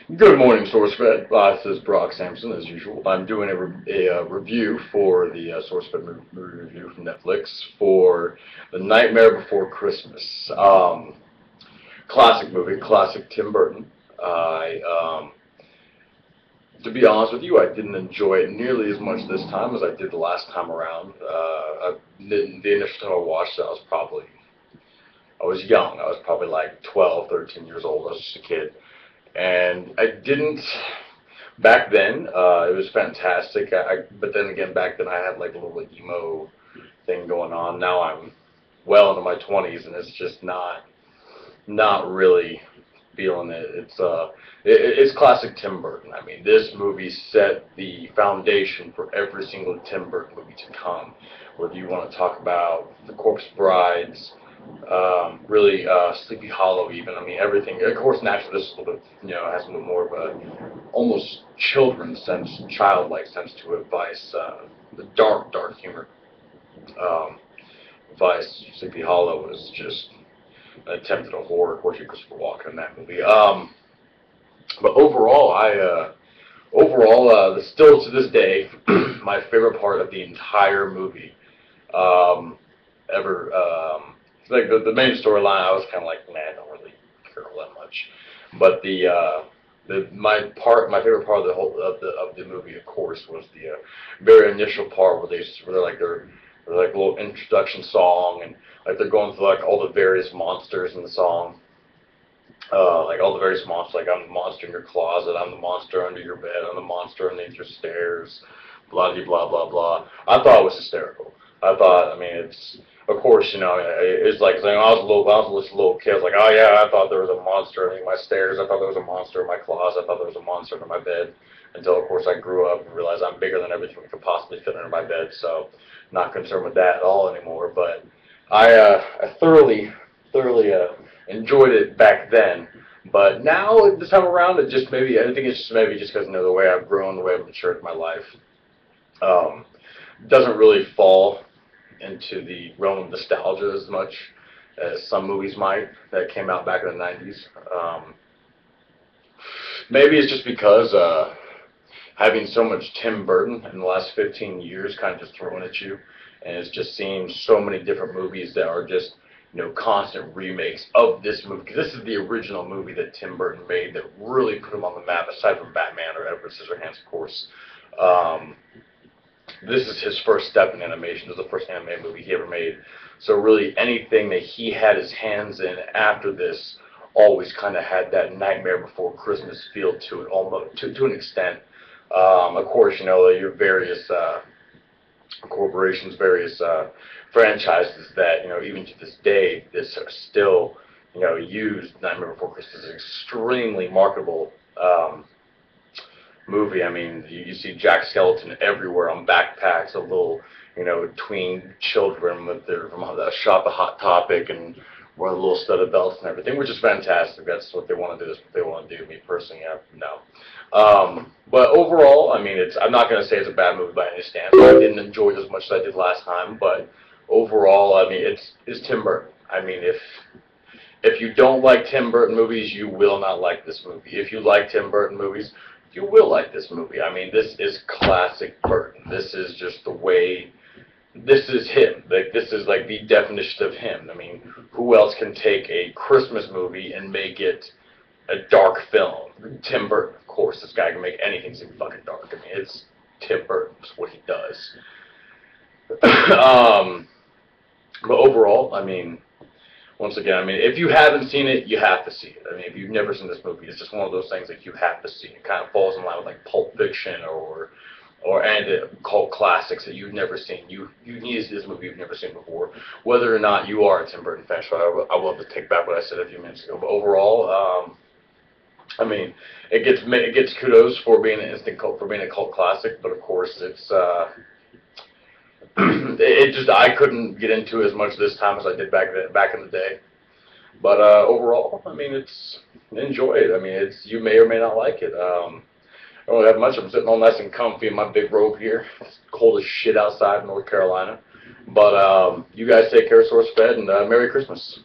Good morning, SourceFed. This is Brock Sampson, as usual. I'm doing a review for the SourceFed movie review from Netflix for The Nightmare Before Christmas. Classic movie, classic Tim Burton. To be honest with you, I didn't enjoy it nearly as much this time as I did the last time around. The initial time I watched it, I was young. I was probably like 12, 13 years old. I was just a kid. And I didn't back then. It was fantastic. But then again, back then I had like a little emo thing going on. Now I'm well into my 20s, and it's just not really feeling it. It's classic Tim Burton. I mean, this movie set the foundation for every single Tim Burton movie to come. Whether you want to talk about The Corpse Brides, really Sleepy Hollow, even. I mean, everything. Of course, naturally, this is a little bit, has a little more of a almost children's sense, childlike sense to it. Vice, the dark humor. Vice, Sleepy Hollow was just an attempt at a horror. Of course, you Christopher Walken in that movie. But overall, still to this day, my favorite part of the entire movie, ever. Like the main storyline, I was kind of like, man, I don't really care all that much. But my favorite part of the movie, of course, was the very initial part where they're like their little introduction song, and like they're going through like all the various monsters in the song. Like all the various monsters, like I'm the monster in your closet, I'm the monster under your bed, I'm the monster underneath your stairs, blah blah blah blah. I thought it was hysterical. I mean, of course, it's like saying I was a little kid. I was like, oh yeah, I thought there was a monster underneath my stairs. I thought there was a monster in my closet. I thought there was a monster under my bed. Until, of course, I grew up and realized I'm bigger than everything that could possibly fit under my bed. So, not concerned with that at all anymore. But I thoroughly enjoyed it back then. But now, this time around, I think it's just maybe just because the way I've grown, the way I've matured in my life, doesn't really fall into the realm of nostalgia as much as some movies might that came out back in the 90s. Maybe it's just because having so much Tim Burton in the last 15 years kind of just thrown at you, and it's just seeing so many different movies that are just constant remakes of this movie. Because this is the original movie that Tim Burton made that really put him on the map, aside from Batman or Edward Scissorhands, of course. This is his first step in animation. This is the first animated movie he ever made. So really anything that he had his hands in after this always kind of had that Nightmare Before Christmas feel to it, almost to an extent. Of course, your various corporations, various franchises that, even to this day, this are still, used. Nightmare Before Christmas is an extremely marketable movie. I mean, you see Jack Skeleton everywhere on backpacks of little, tween children from the shop at Hot Topic and wearing little studded belts and everything, which is fantastic. That's what they want to do. That's what they want to do. Me personally, no. But overall, I mean, I'm not going to say it's a bad movie by any stance. I didn't enjoy it as much as I did last time, but overall, I mean, it's Tim Burton. I mean, if you don't like Tim Burton movies, you will not like this movie. If you like Tim Burton movies, you will like this movie. I mean, this is classic Burton. This is just the way, this is him. Like, this is like the definition of him. I mean, who else can take a Christmas movie and make it a dark film? Tim Burton, of course. This guy can make anything seem fucking dark. I mean, it's Tim Burton. It's what he does. But overall, I mean, once again, I mean, if you haven't seen it, you have to see it. I mean, if you've never seen this movie, it's just one of those things that you have to see. It kind of falls in line with like Pulp Fiction or cult classics that you've never seen. You need to see this movie you've never seen before, whether or not you are a Tim Burton fan. So I will have to take back what I said a few minutes ago. But overall, I mean, it gets kudos for being an instant cult, for being a cult classic. But of course, it's I couldn't get into it as much this time as I did back in the day. But overall, I mean, enjoy it. I mean, you may or may not like it. I don't really have much. I'm sitting all nice and comfy in my big robe here. It's cold as shit outside in North Carolina. But you guys take care, SourceFed, and Merry Christmas.